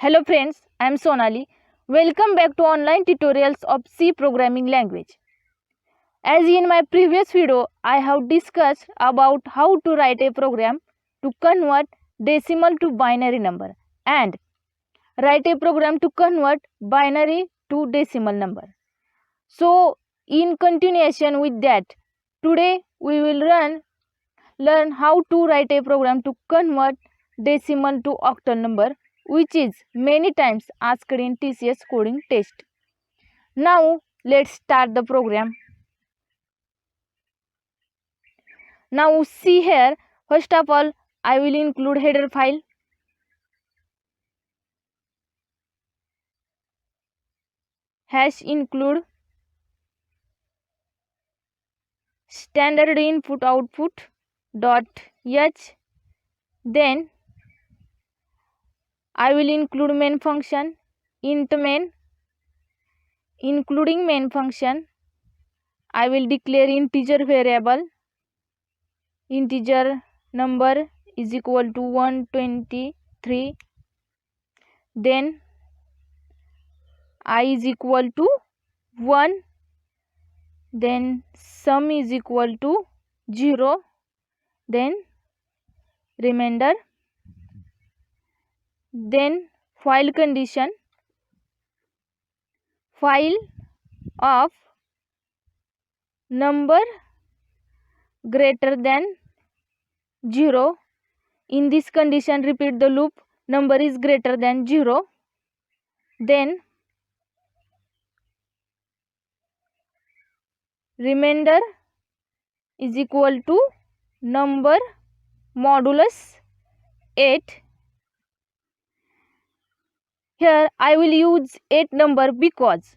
Hello friends, I am Sonali. Welcome back to online tutorials of C programming language. As in my previous video, I have discussed about how to write a program to convert decimal to binary number and write a program to convert binary to decimal number. So in continuation with that, today we will learn how to write a program to convert decimal to octal number, which is many times asked in TCS coding test. Now let's start the program. Now see here, first of all I will include header file. Hash include standard input output dot h. Then I will include main function int main. Including main function, I will declare integer variable. Integer number is equal to 123. Then I is equal to 1. Then sum is equal to 0. Then remainder. Then file condition. File of number greater than 0. In this condition, repeat the loop, number is greater than 0. Then remainder is equal to number modulus 8. Here I will use 8 number because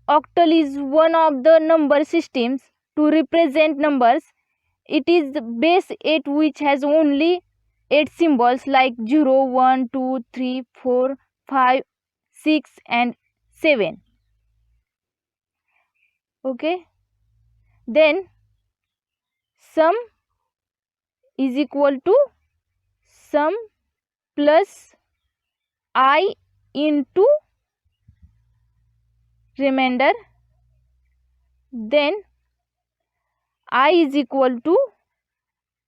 octal is one of the number systems to represent numbers. It is base 8 which has only 8 symbols like 0, 1, 2, 3, 4, 5, 6 and 7. Okay. Then sum is equal to sum plus I into remainder. Then I is equal to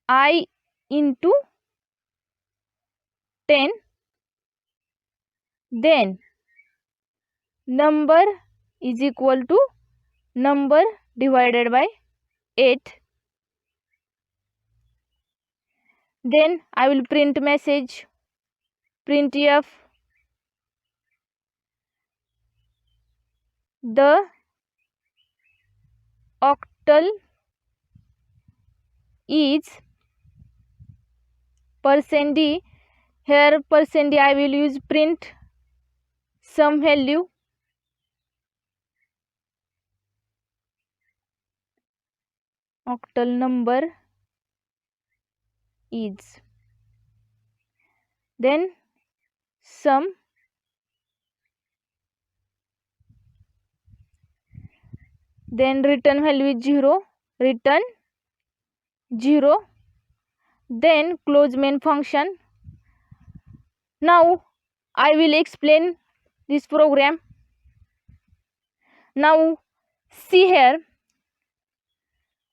I into 10. Then number is equal to number divided by 8. Then I will print message printf the octal is %d. Here %d I will use print some value. Octal number is. Then sum. Then return value is 0. Return 0. Then close main function. Now I will explain this program. Now see here,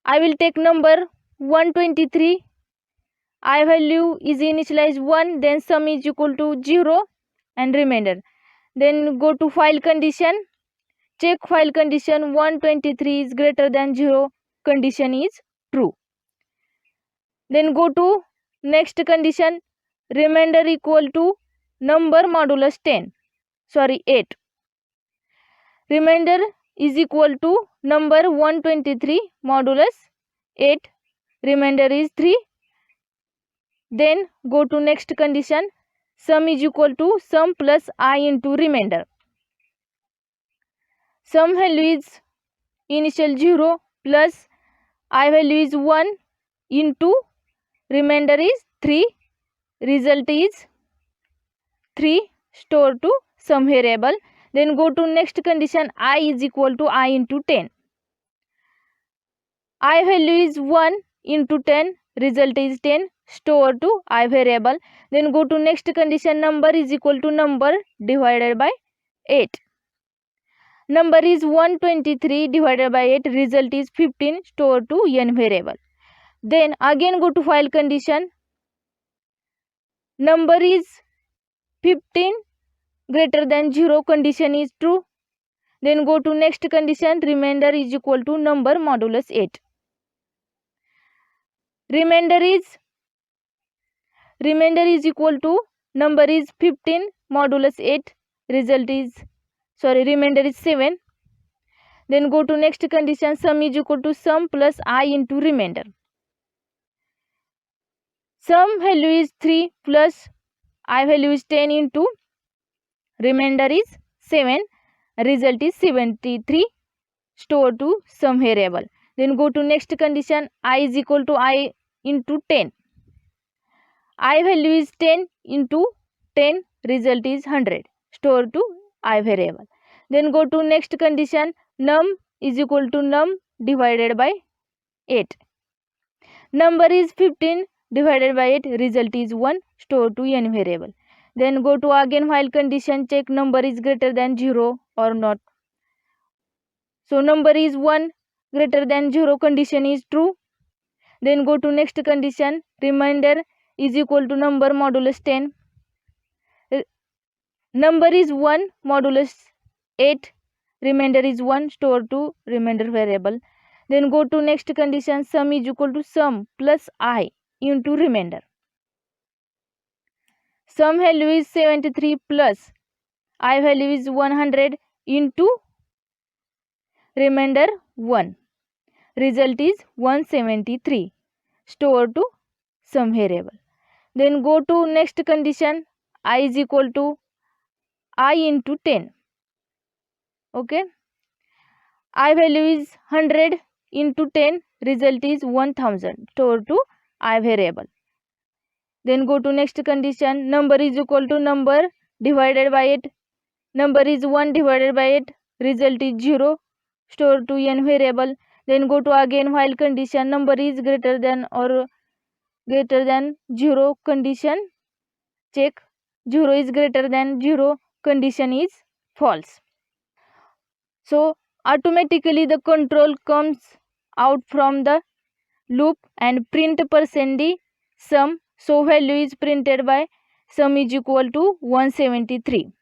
I will take number 123. I value is initialized 1. Then sum is equal to 0 and remainder. Then go to file condition. Check file condition. 123 is greater than 0. Condition is true. Then go to next condition. Remainder equal to number modulus 8. Remainder is equal to number 123 modulus 8. Remainder is 3. Then go to next condition. Sum is equal to sum plus I into remainder. Sum value is initial 0 plus I value is 1 into remainder is 3. Result is 3 stored to sum variable. Then go to next condition. I is equal to I into 10. I value is 1 into 10. result is 10, store to I variable. Then go to next condition, number is equal to number divided by 8. Number is 123 divided by 8, result is 15, store to n variable. Then again go to while condition, number is 15 greater than 0, condition is true. Then go to next condition, remainder is equal to number modulus 8. Remainder is equal to number is 15 modulus 8, remainder is 7. Then go to next condition, sum is equal to sum plus I into remainder. Sum value is 3 plus I value is 10 into remainder is 7, result is 73, store to sum variable. Then go to next condition, I is equal to I into 10. I value is 10 into 10, result is 100, store to I variable. Then go to next condition, num is equal to num divided by 8. Number is 15 divided by 8, result is 1, store to n variable. Then go to again while condition, check number is greater than 0 or not. So number is 1 greater than 0, condition is true. Then go to next condition, remainder is equal to number modulus 10. Number is 1 modulus 8, remainder is 1, store to remainder variable. Then go to next condition, sum is equal to sum plus I into remainder. Sum value is 73 plus I value is 100 into remainder 1. Result is 173, store to sum variable. Then go to next condition, I is equal to I into 10. Okay. I value is 100 into 10, result is 1000, store to I variable. Then go to next condition, number is equal to number divided by 8. Number is 1 divided by 8, result is 0, store to n variable. Then go to again while condition, number is greater than or greater than 0, condition check, 0 is greater than 0, condition is false. So automatically the control comes out from the loop and print %d sum. So value is printed by sum is equal to 173.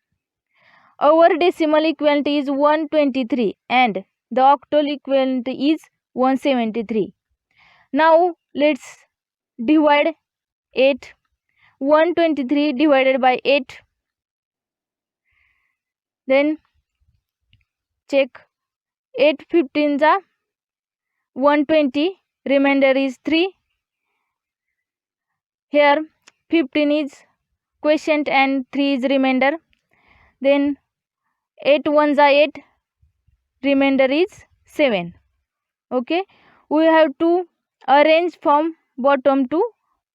Our decimal equivalent is 123 and the octal equivalent is 173. Now let's divide 8. 123 divided by 8. Then check, 8 15s are 120, remainder is 3. Here 15 is quotient and 3 is remainder. Then 8 1s are 8, remainder is 7. Okay, we have to arrange from bottom to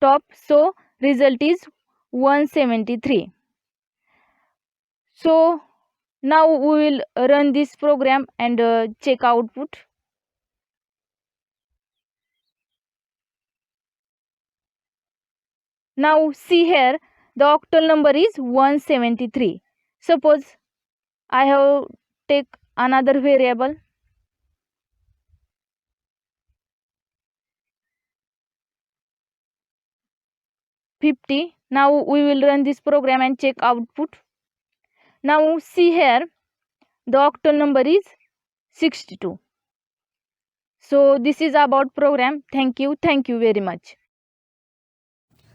top, so result is 173. So now we will run this program and check output. Now see here, the octal number is 173. Suppose I have take another variable, 50. Now we will run this program and check output. Now see here, the octal number is 62. So this is about program. Thank you very much.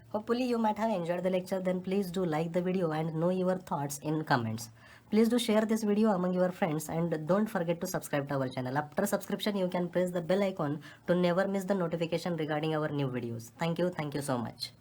Hopefully you might have enjoyed the lecture. Then please do like the video and know your thoughts in comments. Please do share this video among your friends and don't forget to subscribe to our channel. After subscription you can press the bell icon to never miss the notification regarding our new videos. Thank you so much.